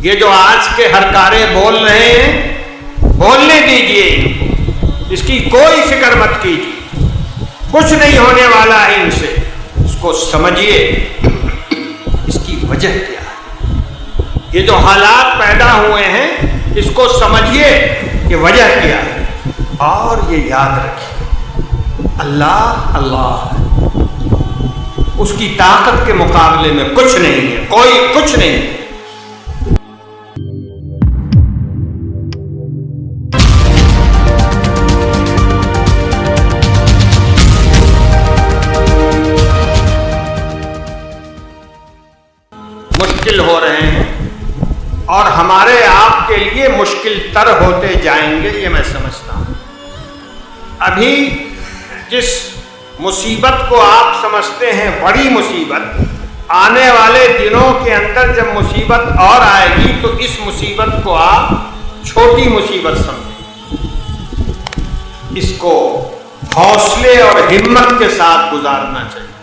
یہ جو آج کے ہرکارے بول رہے ہیں بولنے دیجئے ان کو، اس کی کوئی فکر مت کیجیے، کچھ نہیں ہونے والا ہے ان سے، اس کو سمجھیے اس کی وجہ کیا ہے، یہ جو حالات پیدا ہوئے ہیں اس کو سمجھیے کہ وجہ کیا ہے، اور یہ یاد رکھیے اللہ اللہ ہے، اس کی طاقت کے مقابلے میں کچھ نہیں ہے، کوئی کچھ نہیں ہے۔ مشکل ہو رہے ہیں اور ہمارے آپ کے لیے مشکل تر ہوتے جائیں گے، یہ میں سمجھتا ہوں۔ ابھی جس مصیبت کو آپ سمجھتے ہیں بڑی مصیبت، آنے والے دنوں کے اندر جب مصیبت اور آئے گی تو اس مصیبت کو آپ چھوٹی مصیبت سمجھیں، اس کو حوصلے اور ہمت کے ساتھ گزارنا چاہیے،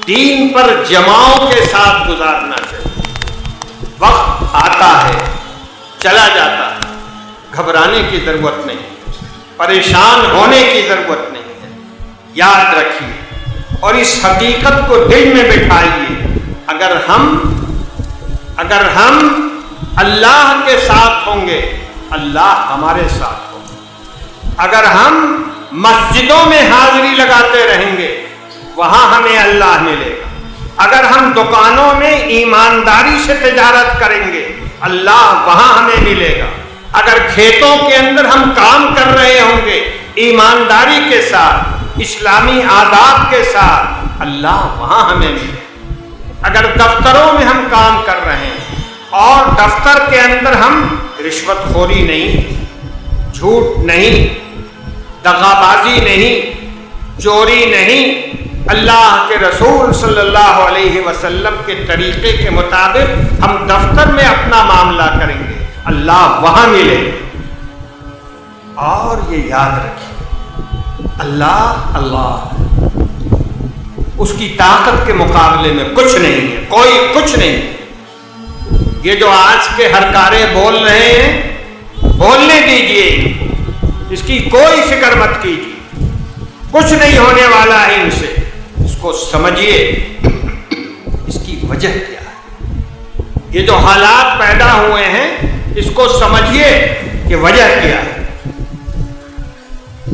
دین پر جماؤ کے ساتھ گزارنا چاہیے۔ وقت آتا ہے چلا جاتا ہے، گھبرانے کی ضرورت نہیں، پریشان ہونے کی ضرورت نہیں ہے، یاد رکھیے اور اس حقیقت کو دل میں بٹھائیے، اگر ہم اللہ کے ساتھ ہوں گے اللہ ہمارے ساتھ ہوگا، اگر ہم مسجدوں میں حاضری لگاتے رہیں گے وہاں ہمیں اللہ ملے گا، اگر ہم دکانوں میں ایمانداری سے تجارت کریں گے اللہ وہاں ہمیں ملے گا، اگر کھیتوں کے اندر ہم کام کر رہے ہوں گے ایمانداری کے ساتھ، اسلامی آداب کے ساتھ اللہ وہاں ہمیں ملے گا، اگر دفتروں میں ہم کام کر رہے ہیں اور دفتر کے اندر ہم رشوت خوری نہیں، جھوٹ نہیں، دغا بازی نہیں، چوری نہیں، اللہ کے رسول صلی اللہ علیہ وسلم کے طریقے کے مطابق ہم دفتر میں اپنا معاملہ کریں گے اللہ وہاں ملے گا۔ اور یہ یاد رکھیں اللہ اللہ، اس کی طاقت کے مقابلے میں کچھ نہیں ہے، کوئی کچھ نہیں ہے۔ یہ جو آج کے ہرکارے بول رہے ہیں بولنے دیجئے ان کو، اس کی کوئی فکر مت کیجیے، کچھ نہیں ہونے والا ہے ان سے، اس کو سمجھیے اس کی وجہ کیا ہے، یہ جو حالات پیدا ہوئے ہیں اس کو سمجھیے کہ وجہ کیا ہے۔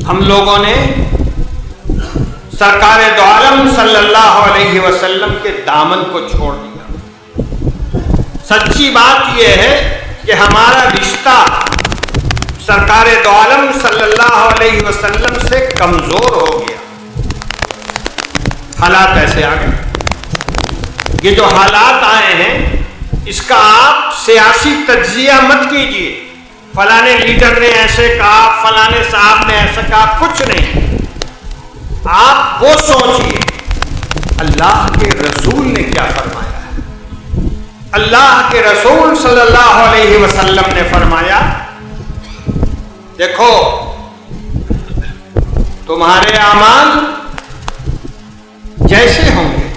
ہم لوگوں نے سرکار دو عالم صلی اللہ علیہ وسلم کے دامن کو چھوڑ دیا۔ سچی بات یہ ہے کہ ہمارا رشتہ سرکار دو عالم صلی اللہ علیہ وسلم سے کمزور ہو گیا، حالات ایسے آ گئے۔ یہ جو حالات آئے ہیں اس کا آپ سیاسی تجزیہ مت کیجیے، فلانے لیڈر نے ایسے کہا، فلانے صاحب نے ایسا کہا، کچھ نہیں، آپ وہ سوچیے اللہ کے رسول نے کیا فرمایا ہے۔ اللہ کے رسول صلی اللہ علیہ وسلم نے فرمایا دیکھو تمہارے اعمال جیسے ہوں گے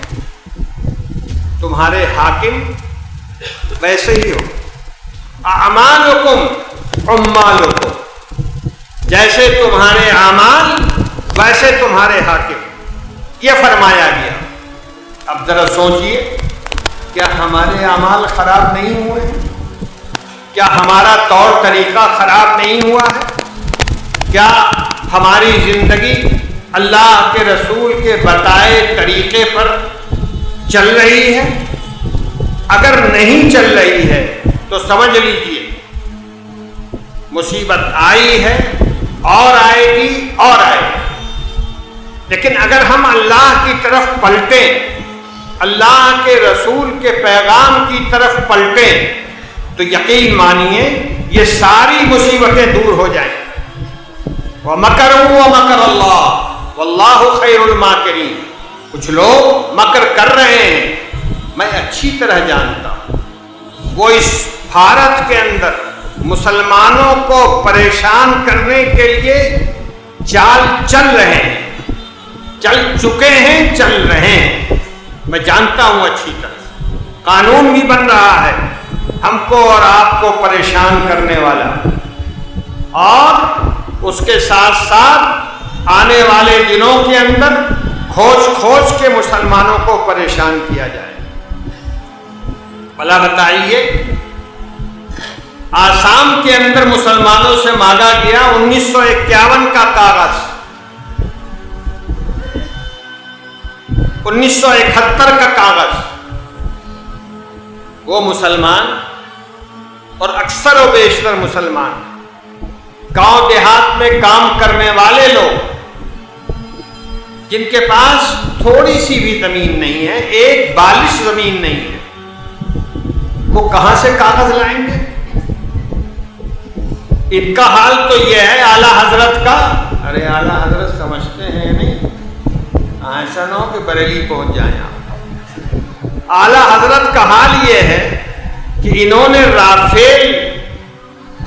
تمہارے حاکم ویسے ہی ہو، اعمالکم عمالکم، جیسے تمہارے اعمال ویسے تمہارے حاکم، یہ فرمایا گیا۔ اب ذرا سوچئے کیا ہمارے اعمال خراب نہیں ہوئے؟ کیا ہمارا طور طریقہ خراب نہیں ہوا ہے؟ کیا ہماری زندگی اللہ کے رسول کے بتائے طریقے پر چل رہی ہے؟ اگر نہیں چل رہی ہے تو سمجھ لیجئے مصیبت آئی ہے اور آئے گی اور آئے گی، لیکن اگر ہم اللہ کی طرف پلٹیں، اللہ کے رسول کے پیغام کی طرف پلٹیں تو یقین مانیے یہ ساری مصیبتیں دور ہو جائیں۔ وَمَكَرُوا وَمَكَرَ اللَّهُ وَاللَّهُ خَيْرُ الْمَاكِرِينَ، کچھ لوگ مکر کر رہے ہیں، میں اچھی طرح جانتا ہوں، وہ اس بھارت کے اندر مسلمانوں کو پریشان کرنے کے لیے چال چل رہے ہیں، چل چکے ہیں، چل رہے ہیں، میں جانتا ہوں اچھی طرح، قانون بھی بن رہا ہے، ہم کو اور آپ کو پریشان کرنے والا، اور اس کے ساتھ ساتھ آنے والے دنوں کے اندر کھوج کھوج کے مسلمانوں کو پریشان کیا جائے۔ بھلا بتائیے، آسام کے اندر مسلمانوں سے مانگا گیا 1951 کا کاغذ، 1971 کا کاغذ، وہ مسلمان اور اکثر و بیشتر مسلمان گاؤں دیہات میں کام کرنے والے لوگ جن کے پاس تھوڑی سی بھی زمین نہیں ہے، ایک بالش زمین نہیں ہے، وہ کہاں سے کاغذ لائیں گے؟ ان کا حال تو یہ ہے اعلیٰ حضرت کا، ارے اعلیٰ حضرت سمجھتے ہیں نہیں، ایسا نہ ہو کہ بریلی پہنچ جائیں آپ۔ اعلیٰ حضرت کا حال یہ ہے کہ انہوں نے رافیل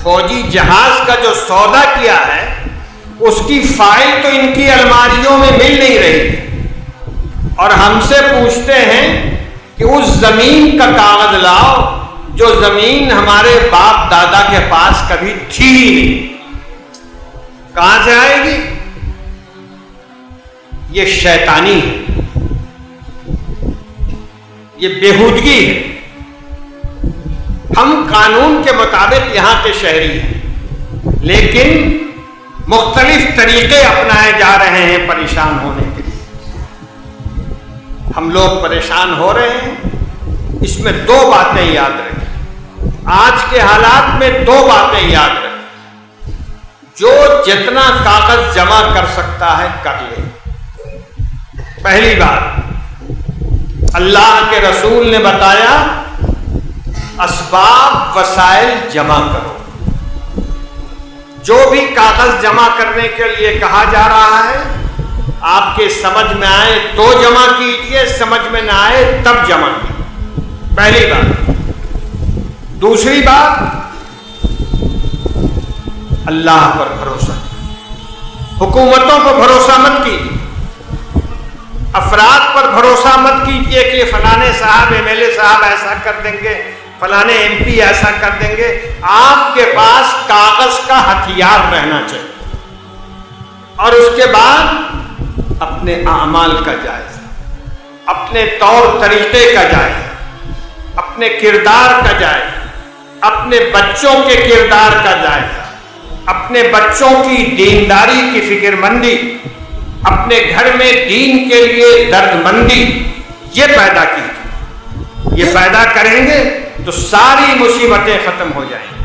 فوجی جہاز کا جو سودا کیا ہے اس کی فائل تو ان کی الماریوں میں مل نہیں رہی، اور ہم سے پوچھتے ہیں کہ اس زمین کا کاغذ لاؤ جو زمین ہمارے باپ دادا کے پاس کبھی تھی ہی نہیں، کہاں سے آئے گی؟ یہ شیطانی ہے، یہ بےہودگی ہے۔ ہم قانون کے مطابق یہاں کے شہری ہیں، لیکن مختلف طریقے اپنائے جا رہے ہیں پریشان ہونے کے لیے۔ ہم لوگ پریشان ہو رہے ہیں، اس میں دو باتیں یاد رکھیں، آج کے حالات میں دو باتیں یاد رکھیں۔ جو جتنا کاغذ جمع کر سکتا ہے کر لے۔ پہلی بات، اللہ کے رسول نے بتایا اسباب وسائل جمع کرو۔ جو بھی کاغذ جمع کرنے کے لیے کہا جا رہا ہے، آپ کے سمجھ میں آئے تو جمع کیجئے، سمجھ میں نہ آئے تب جمع کیجئے، پہلی بات۔ دوسری بات، اللہ پر بھروسہ، حکومتوں پر بھروسہ مت کیجیے، افراد پر بھروسہ مت کیجیے کہ فلانے صاحب ایم ایل اے صاحب ایسا کر دیں گے، فلانے ایم پی ایسا کر دیں گے۔ آپ کے پاس کاغذ کا ہتھیار رہنا چاہیے، اور اس کے بعد اپنے اعمال کا جائزہ، اپنے طور طریقے کا جائزہ، اپنے کردار کا جائزہ، اپنے بچوں کے کردار کا جائزہ، اپنے بچوں کی دینداری کی فکر مندی، اپنے گھر میں دین کے لیے درد مندی، یہ پیدا کیجیے۔ یہ پیدا کریں گے تو ساری مصیبتیں ختم ہو جائیں گی۔